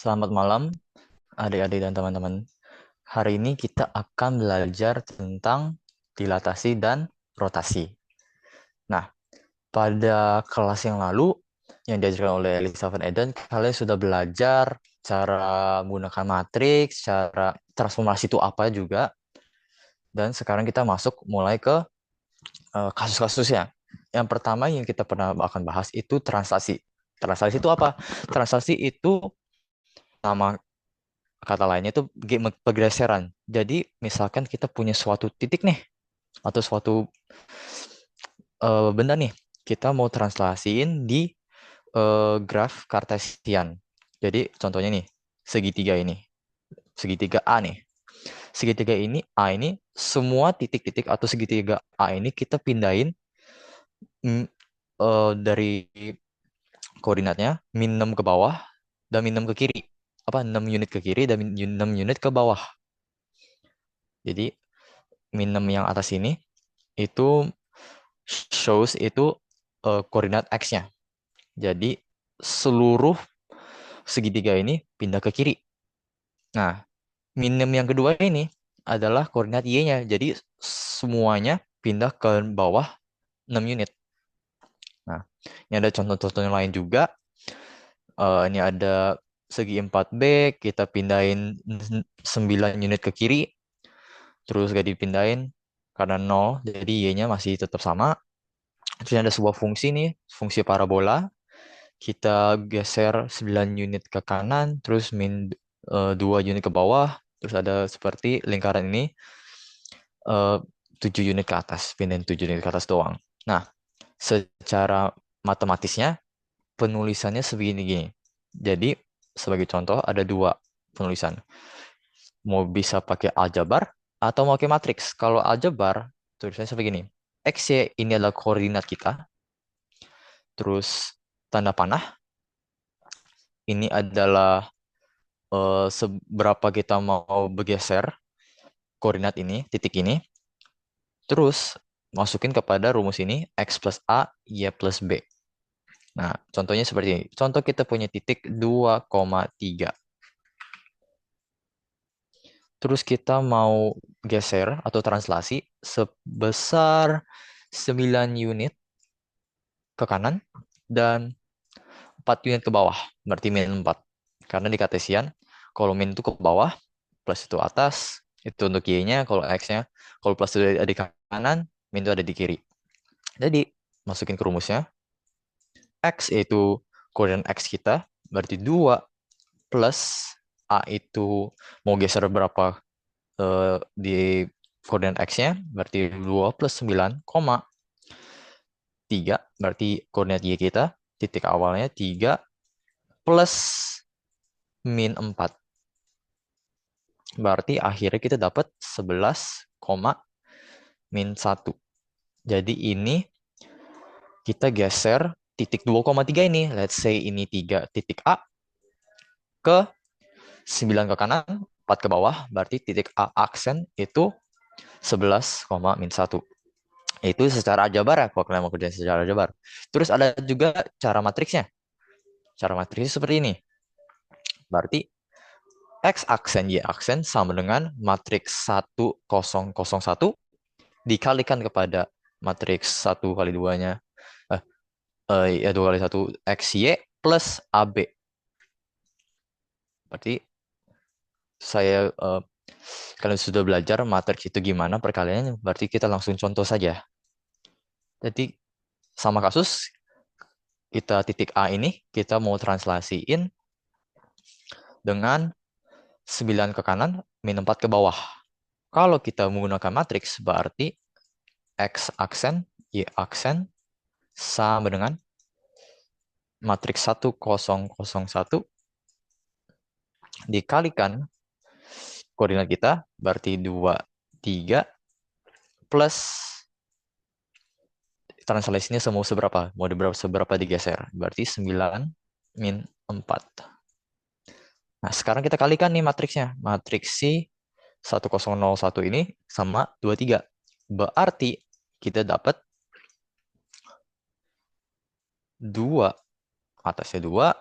Selamat malam, adik-adik dan teman-teman. Hari ini kita akan belajar tentang dilatasi dan rotasi. Nah, pada kelas yang lalu yang diajarkan oleh Elisa Van Eden, kalian sudah belajar cara menggunakan matriks, cara transformasi itu apa juga. Dan sekarang kita masuk mulai ke kasus-kasusnya. Yang pertama yang kita pernah akan bahas itu translasi. Translasi itu apa? Translasi itu nama kata lainnya itu pergeseran. Jadi misalkan kita punya suatu titik nih atau suatu benda nih, kita mau translasiin di graf Cartesian. Jadi contohnya nih, segitiga ini, segitiga A nih. Segitiga ini A ini semua titik-titik atau segitiga A ini kita pindahin dari koordinatnya min 6 ke bawah dan min 6 ke kiri. Apa 6 unit ke kiri dan min 6 unit ke bawah. Jadi min 6 yang atas ini itu shows itu koordinat X-nya. Jadi seluruh segitiga ini pindah ke kiri. Nah, minim yang kedua ini adalah koordinat Y-nya. Jadi semuanya pindah ke bawah 6 unit. Nah, ini ada contoh-contoh yang lain juga. Ini ada segi 4B, kita pindahin 9 unit ke kiri, terus gak dipindahin karena 0, jadi Y-nya masih tetap sama. Terus ada sebuah fungsi nih, fungsi parabola. Kita geser 9 unit ke kanan, terus 2 unit ke bawah, terus ada seperti lingkaran ini eh, 7 unit ke atas, pindahin 7 unit ke atas doang. Nah, secara matematisnya penulisannya sebegini gini. Jadi sebagai contoh ada dua penulisan. Mau bisa pakai aljabar atau mau pakai matriks. Kalau aljabar tulisannya seperti ini. X, Y ini adalah koordinat kita. Terus tanda panah ini adalah seberapa kita mau bergeser koordinat ini, titik ini. Terus masukin kepada rumus ini, X plus A, Y plus B. Nah, contohnya seperti ini. Contoh kita punya titik 2,3. Terus kita mau geser atau translasi sebesar 9 unit ke kanan dan 4 unit ke bawah. Berarti min 4. Karena di Cartesian, kalau min itu ke bawah, plus itu atas, itu untuk Y-nya, kalau X-nya, kalau plus itu ada di kanan, min itu ada di kiri. Jadi, masukin ke rumusnya, X itu koordinat X kita, berarti 2 plus A itu mau geser berapa di koordinat X-nya, berarti 2 plus 9, 3, berarti koordinat Y kita, titik awalnya 3 plus min 4. Berarti akhirnya kita dapat 11, min 1. Jadi ini kita geser titik 2,3 ini. Let's say ini 3 titik A ke 9 ke kanan, 4 ke bawah. Berarti titik A aksen itu 11, min 1. Itu secara aljabar ya, kalau kalian mau kerjain secara aljabar. Terus ada juga cara matriksnya. Cara matriksnya seperti ini. Berarti X aksen Y aksen sama dengan matriks 1001 dikalikan kepada matriks 1 kali 2-nya. Ya 2 kali 1 XY plus AB. Berarti kalian sudah belajar matriks itu gimana perkaliannya. Berarti kita langsung contoh saja. Jadi sama kasus, kita titik A ini, kita mau translasiin dengan 9 ke kanan, min 4 ke bawah. Kalau kita menggunakan matriks, berarti X aksen, Y aksen, sama dengan matriks 1001 dikalikan koordinat kita, berarti 2, 3, plus translasinya semua seberapa, mau seberapa digeser. Berarti 9 min 4. Nah, sekarang kita kalikan nih matriksnya. Matriks si 1001 ini sama 23. Berarti kita dapat 2, atasnya 2,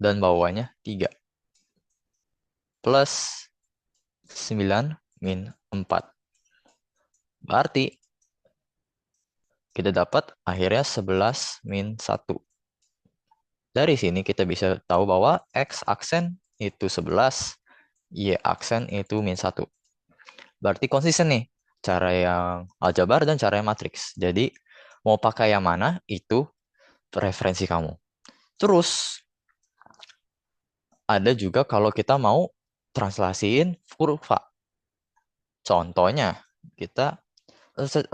dan bawahnya 3. plus 9 min 4. Berarti kita dapat akhirnya 11 min 1. Dari sini kita bisa tahu bahwa X aksen itu 11, Y aksen itu min 1. Berarti konsisten nih, cara yang aljabar dan cara yang matriks. Jadi, mau pakai yang mana, itu preferensi kamu. Terus, ada juga kalau kita mau translasiin kurva. Contohnya, kita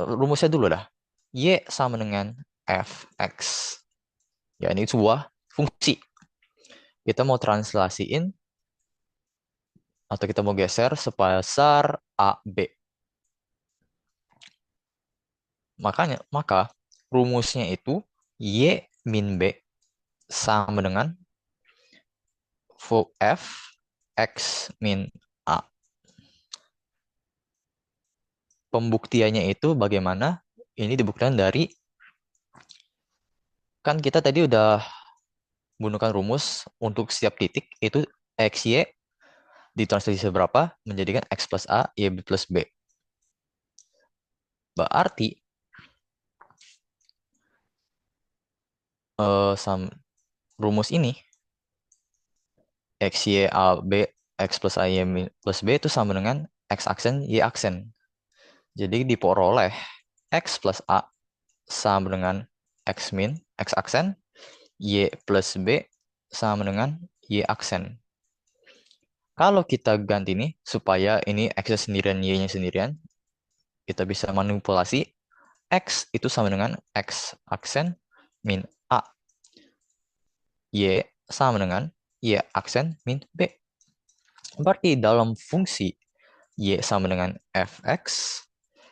rumusnya dulu dah. Y sama dengan fx. Ya, ini sebuah fungsi. Kita mau translasiin atau kita mau geser sebesar AB. Maka rumusnya itu Y min B sama dengan f x min A. Pembuktiannya itu bagaimana? Ini dibuktikan dari, kan kita tadi udah menggunakan rumus untuk setiap titik itu x, y ditranslasi seberapa menjadikan x plus A, y plus B. Berarti rumus ini x, y, A, B, x plus A, y plus B itu sama dengan x aksen, y aksen. Jadi diperoleh x plus A sama dengan x min, x aksen, y plus B sama dengan y aksen. Kalau kita ganti nih, supaya ini x-nya sendirian, y-nya sendirian, kita bisa manipulasi x itu sama dengan x aksen min A. Y sama dengan y aksen min B. Berarti dalam fungsi y sama dengan fx,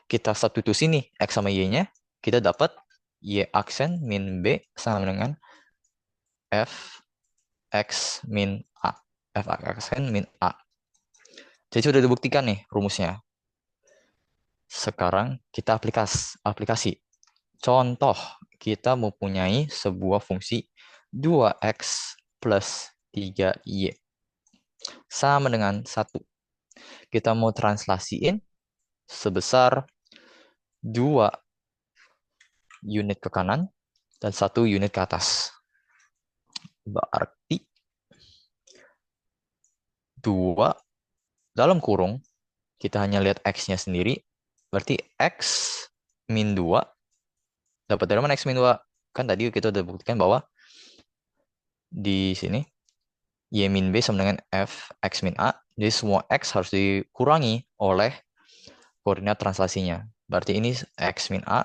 kita substitusi nih x sama y-nya, kita dapat y aksen min B sama dengan f x min A. F aksen min A. Jadi sudah dibuktikan nih rumusnya. Sekarang kita aplikasi. Contoh, kita mempunyai sebuah fungsi 2x plus 3y sama dengan 1. Kita mau translasiin sebesar 2 unit ke kanan dan 1 unit ke atas. Berarti 2 dalam kurung, kita hanya lihat x-nya sendiri. Berarti x min 2. Dapat dari mana x min 2? Kan tadi kita udah buktikan bahwa di sini y min b sama dengan f x min a. Jadi semua x harus dikurangi oleh koordinat translasinya. Berarti ini x min a.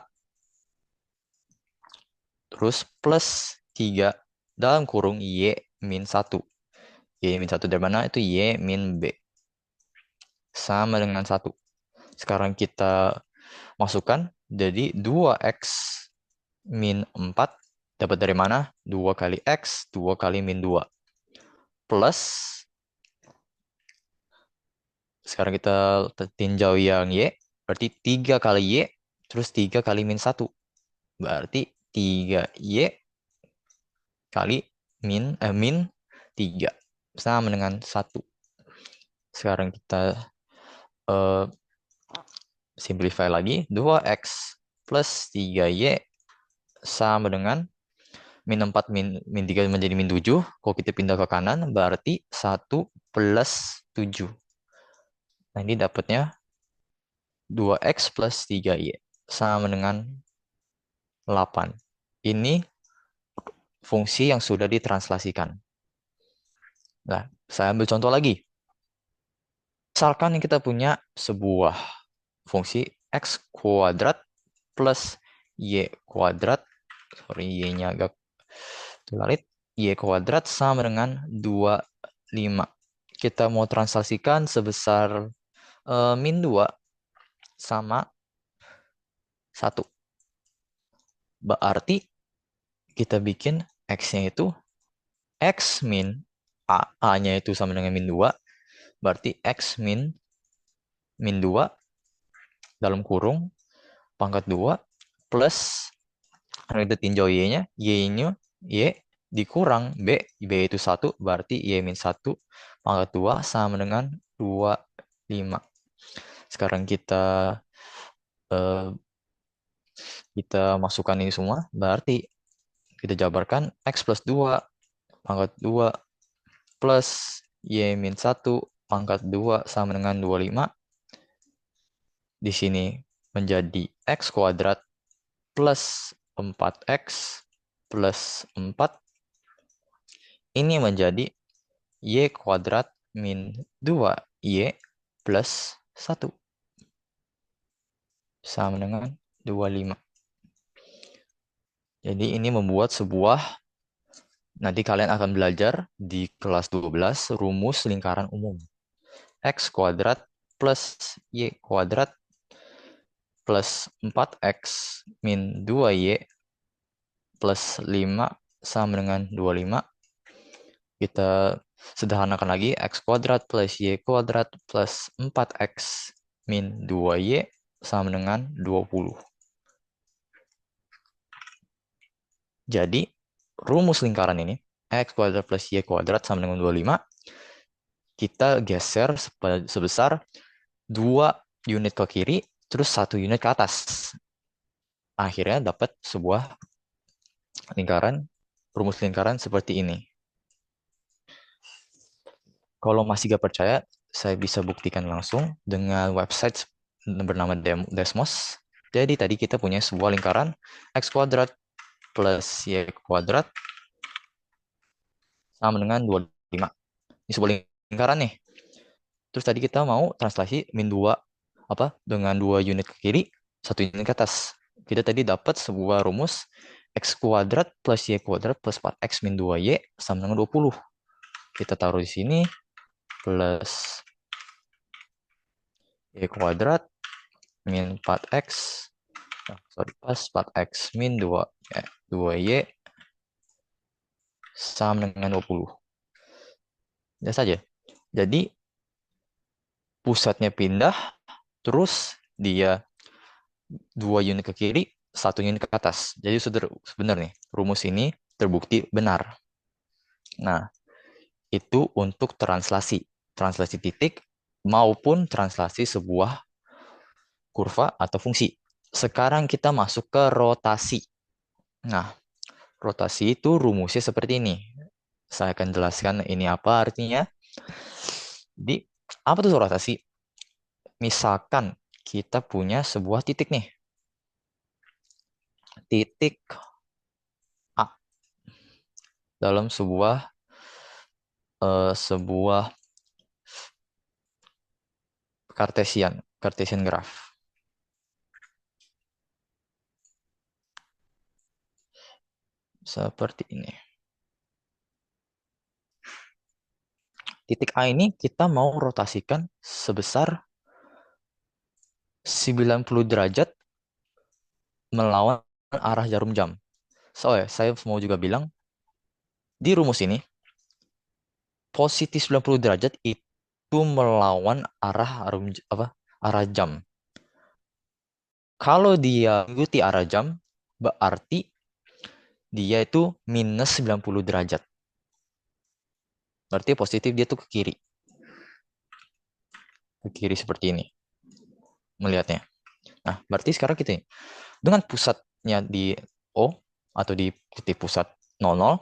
Terus plus 3 dalam kurung y min 1. Y min 1 dari mana? Itu y min b. Sama dengan 1. Sekarang kita masukkan. Jadi 2x min 4 dapat dari mana? 2 kali x, 2 kali min 2. Plus, sekarang kita tinjau yang y, berarti 3 kali y, terus 3 kali min 1. Berarti 3y kali min 3. Sama dengan 1. Sekarang kita simplify lagi. 2x plus 3y sama dengan min 4 min 3 menjadi min 7. Kalau kita pindah ke kanan, berarti 1 plus 7. Nah, ini dapatnya 2x plus 3y sama dengan 8. Ini fungsi yang sudah ditranslasikan. Nah, saya ambil contoh lagi. Misalkan kita punya sebuah fungsi x kuadrat plus y kuadrat. Sorry, y-nya agak sulit. Y kuadrat sama dengan 25. Kita mau translasikan sebesar min 2 sama 1. Berarti kita bikin x-nya itu x min a. A-nya itu sama dengan min 2. Berarti x min 2 dalam kurung pangkat 2 plus, kita tinjau y-nya, y-nya y dikurang B. B itu 1, berarti Y min 1 pangkat 2 sama dengan 25. Sekarang eh, kita masukkan ini semua, berarti kita jabarkan X plus 2 pangkat 2 plus Y min 1 pangkat 2 sama dengan 25. Di sini menjadi X kuadrat plus 4X plus 4. Ini menjadi Y kuadrat min 2Y plus 1 sama dengan 25. Jadi ini membuat nanti kalian akan belajar di kelas 12 rumus lingkaran umum. X kuadrat plus Y kuadrat plus 4X min 2Y plus 5 sama dengan 25. Kita sederhanakan lagi, X kuadrat plus Y kuadrat plus 4X min 2Y sama dengan 20. Jadi, rumus lingkaran ini, X kuadrat plus Y kuadrat sama dengan 25, kita geser sebesar 2 unit ke kiri, terus 1 unit ke atas. Akhirnya dapat sebuah rumus lingkaran seperti ini. Kalau masih gak percaya, saya bisa buktikan langsung dengan website bernama Desmos. Jadi tadi kita punya sebuah lingkaran X kuadrat plus Y kuadrat sama dengan 25. Ini sebuah lingkaran nih. Terus tadi kita mau translasi min 2 dengan 2 unit ke kiri, 1 unit ke atas. Kita tadi dapat sebuah rumus X kuadrat plus Y kuadrat plus 4X min 2Y sama dengan 20. Kita taruh di sini plus Y kuadrat min 4X pas 4X min 2Y sama dengan 20. Ya saja. Jadi pusatnya pindah, terus dia 2 unit ke kiri, 1 unit ke atas. Jadi sebenarnya rumus ini terbukti benar. Nah, itu untuk translasi titik maupun translasi sebuah kurva atau fungsi. Sekarang kita masuk ke rotasi. Nah, rotasi itu rumusnya seperti ini. Saya akan jelaskan ini apa artinya. Jadi, apa tuh rotasi? Misalkan kita punya sebuah titik nih. Titik A dalam sebuah Cartesian graph. Seperti ini. Titik A ini kita mau rotasikan sebesar 90 derajat melawan arah jarum jam. Saya mau juga bilang, di rumus ini, positif 90 derajat itu melawan arah jam. Kalau dia mengikuti arah jam, berarti dia itu minus 90 derajat. Berarti positif dia tuh ke kiri. Ke kiri seperti ini. Melihatnya. Nah, berarti sekarang kita dengan pusatnya di O atau di titik pusat 00,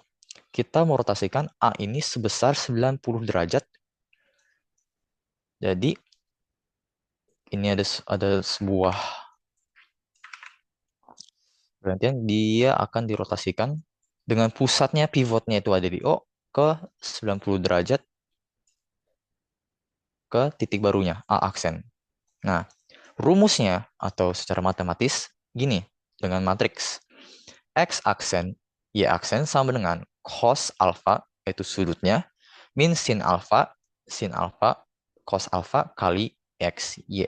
kita mau rotasikan A ini sebesar 90 derajat. Jadi ini ada sebuah perhatian, dia akan dirotasikan dengan pusatnya pivotnya itu ada di O ke 90 derajat ke titik barunya A aksen. Nah, rumusnya atau secara matematis gini dengan matriks X aksen Y aksen sama dengan cos alfa yaitu sudutnya min sin alfa cos alfa kali X Y.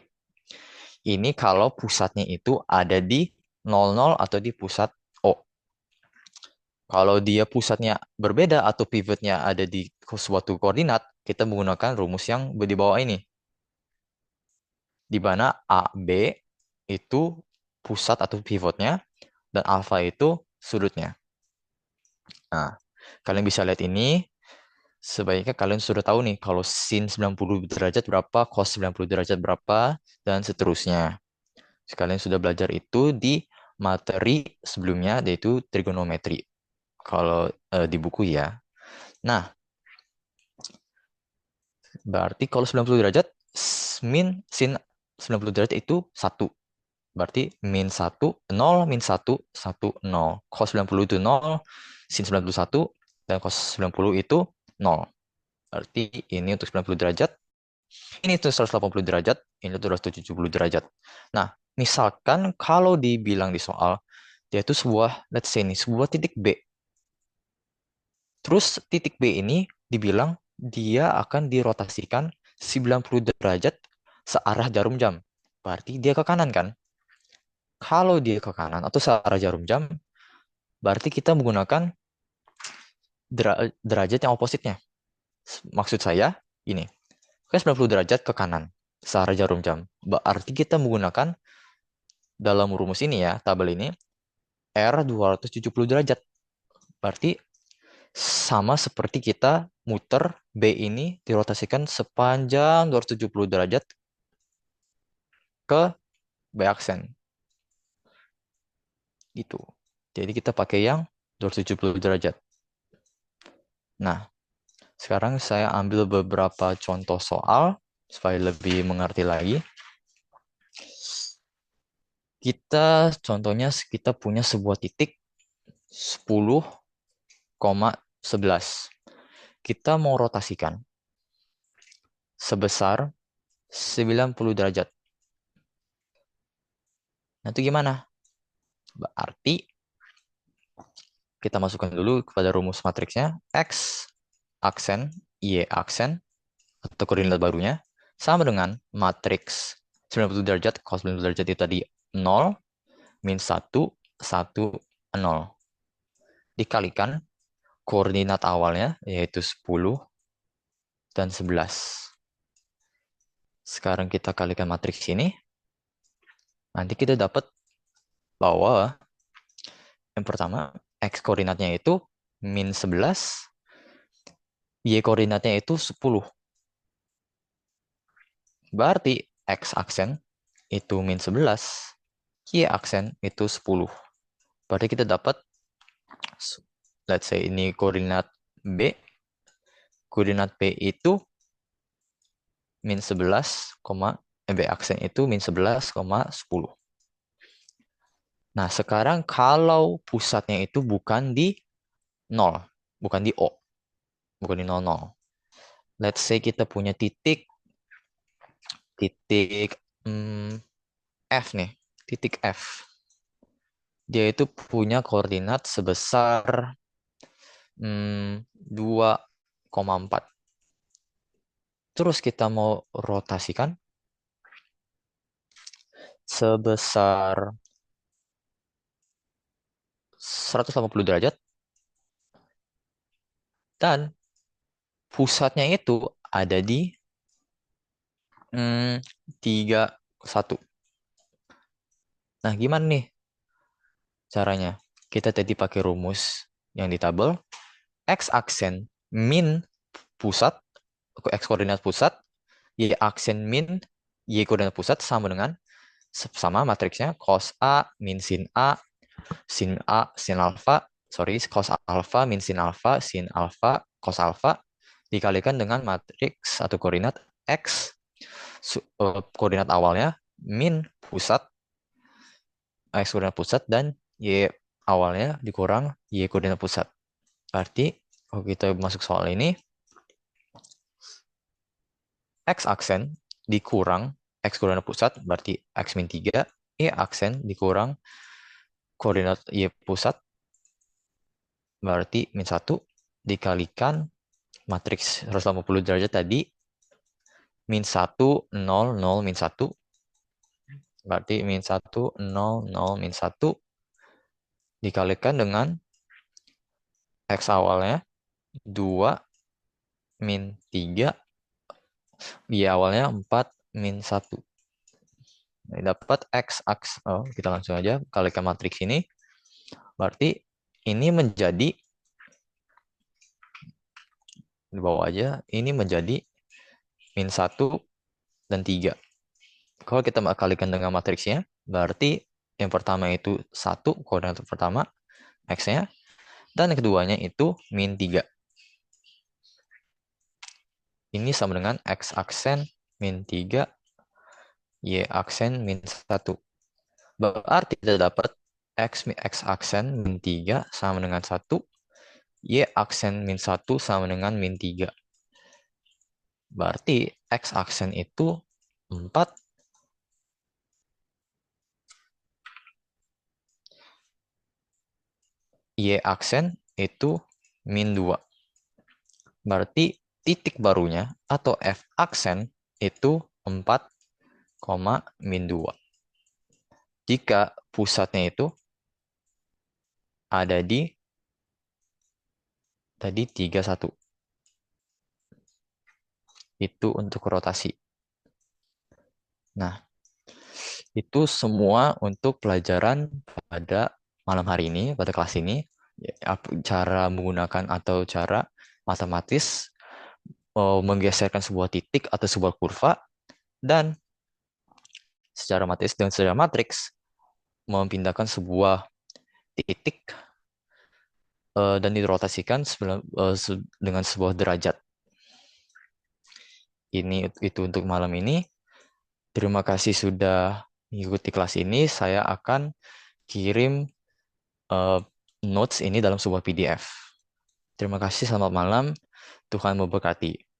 Ini kalau pusatnya itu ada di 00 atau di pusat O. Kalau dia pusatnya berbeda atau pivotnya ada di suatu koordinat, kita menggunakan rumus yang di bawah ini. Di mana A, B itu pusat atau pivotnya, dan alfa itu sudutnya. Nah, Kalian bisa lihat ini, sebaiknya kalian sudah tahu nih, kalau sin 90 derajat berapa, cos 90 derajat berapa, dan seterusnya. Kalian sudah belajar itu di materi sebelumnya, yaitu trigonometri. Kalau di buku ya. Nah, berarti kalau 90 derajat, min sin 90 derajat itu 1. Berarti min 1, 0, min 1, 1, 0. Cos 90 itu 0, sin 91, dan cos 90 itu 0. Berarti ini untuk 90 derajat, ini untuk 180 derajat, ini untuk 270 derajat. Nah, misalkan kalau dibilang di soal, dia itu sebuah, let's say ini, sebuah titik B. Terus titik B ini dibilang dia akan dirotasikan 90 derajat searah jarum jam. Berarti dia ke kanan kan? Kalau dia ke kanan atau searah jarum jam, berarti kita menggunakan derajat yang opositnya. Maksud saya ini, kan 90 derajat ke kanan searah jarum jam. Berarti kita menggunakan dalam rumus ini ya, tabel ini, R 270 derajat. Berarti sama seperti kita muter B ini dirotasikan sepanjang 270 derajat ke B aksen. Gitu. Jadi kita pakai yang 270 derajat. Nah, sekarang saya ambil beberapa contoh soal supaya lebih mengerti lagi. Contohnya kita punya sebuah titik 10,11. Kita mau rotasikan sebesar 90 derajat. Nah, itu gimana? Berarti kita masukkan dulu kepada rumus matriksnya. X aksen, Y aksen, atau koordinat barunya, sama dengan matriks 90 derajat, cos 90 derajat itu tadi 0, min 1, 1, 0. Dikalikan koordinat awalnya, yaitu 10 dan 11. Sekarang kita kalikan matriks ini. Nanti kita dapat bahwa yang pertama, X koordinatnya itu min 11, Y koordinatnya itu 10. Berarti X aksen itu min 11, Y aksen itu 10. Berarti kita dapat, let's say ini koordinat B. Koordinat B itu min 11, B aksen itu min 11,10. Nah, sekarang kalau pusatnya itu bukan di 0, bukan di O, bukan di 00. Let's say kita punya titik F nih, titik F. Dia itu punya koordinat sebesar 2,4. Terus kita mau rotasikan sebesar 180 derajat, dan pusatnya itu ada di 31. Nah, gimana nih caranya? Kita tadi pakai rumus yang di tabel. X aksen min pusat, X koordinat pusat, Y aksen min Y koordinat pusat sama dengan, sama matriksnya cos A min sin A, sin A, sin alfa, cos alfa min sin alfa, sin alfa, cos alfa, dikalikan dengan matriks atau koordinat X, koordinat awalnya, min pusat, X koordinat pusat, dan Y awalnya dikurang Y koordinat pusat. Berarti, kalau kita masuk soal ini, X aksen dikurang X koordinat pusat, berarti X min 3, Y aksen dikurang koordinat Y pusat, berarti min 1, dikalikan matriks 180 derajat tadi, min 1, 0, 0, min 1, berarti min 1, 0, 0, min 1, dikalikan dengan X awalnya 2, min 3, Y awalnya 4, min 1. Dapat X aks. Oh, kita langsung aja kalikan matriks ini. Berarti ini menjadi di bawah aja, ini menjadi min 1 dan 3. Kalau kita kalikan dengan matriksnya, berarti yang pertama itu 1, koordinat pertama, X-nya, dan yang keduanya itu min 3. Ini sama dengan X aksen min 3, Y aksen min 1. Berarti kita dapat X aksen min 3 sama dengan 1, Y aksen min 1 sama dengan min 3. Berarti X aksen itu 4, Y aksen itu min 2. Berarti titik barunya atau F aksen itu 4, min 2. Jika pusatnya itu ada di tadi 31. Itu untuk rotasi. Nah, itu semua untuk pelajaran pada malam hari ini, pada kelas ini. Cara menggunakan atau cara matematis menggeserkan sebuah titik atau sebuah kurva, dan secara matematis dan secara matriks memindahkan sebuah titik dan dirotasikan dengan sebuah derajat. Ini itu untuk malam ini. Terima kasih sudah mengikuti kelas ini. Saya akan kirim uh, notes ini dalam sebuah PDF. Terima kasih, selamat malam. Tuhan memberkati.